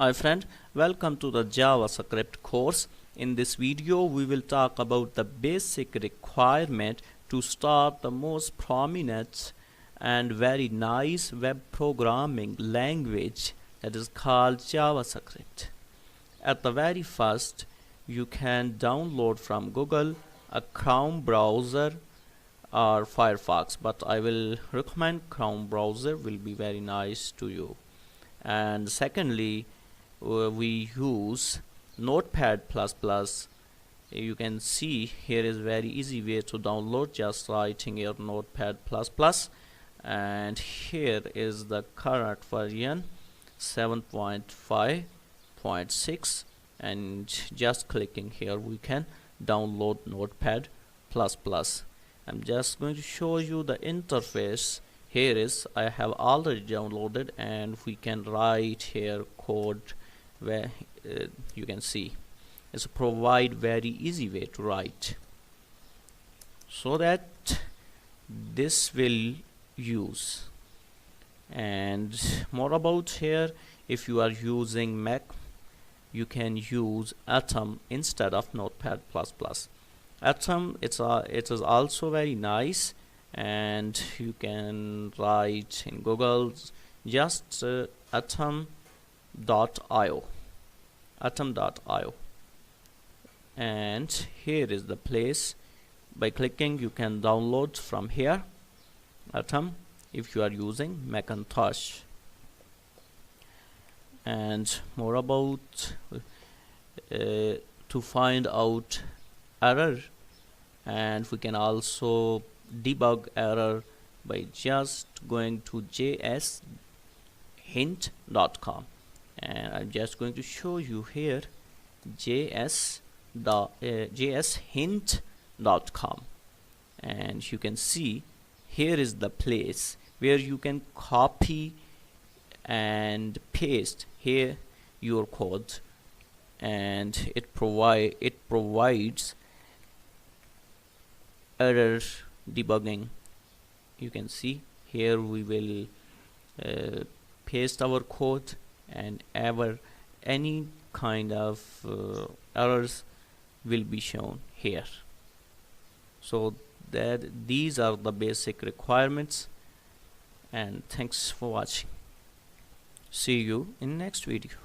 Hi friend, welcome to the JavaScript course. In this video we will talk about the basic requirement to start the most prominent and very nice web programming language that is called JavaScript. At the very first, you can download from Google a Chrome browser or Firefox, but I will recommend Chrome browser, will be very nice to you. And secondly, we use Notepad++. You can see here is very easy way to download, just writing your Notepad++, and here is the current version 7.5.6, and just clicking here we can download Notepad++. I'm just going to show you the interface. Here is, I have already downloaded, and we can write here code where you can see it's provide very easy way to write, so that this will use. And more about here, if you are using Mac, you can use Atom instead of Notepad++. Atom, it is also very nice, and you can write in Google just atom.io, and here is the place. By clicking you can download from here Atom if you are using Macintosh. And more about to find out error, and we can also debug error by just going to jshint.com, and I'm just going to show you here jshint.com, and you can see here is the place where you can copy and paste here your code, and it provides error debugging. You can see here we will paste our code, and any kind of errors will be shown here. So that these are the basic requirements, and thanks for watching. See you in next video.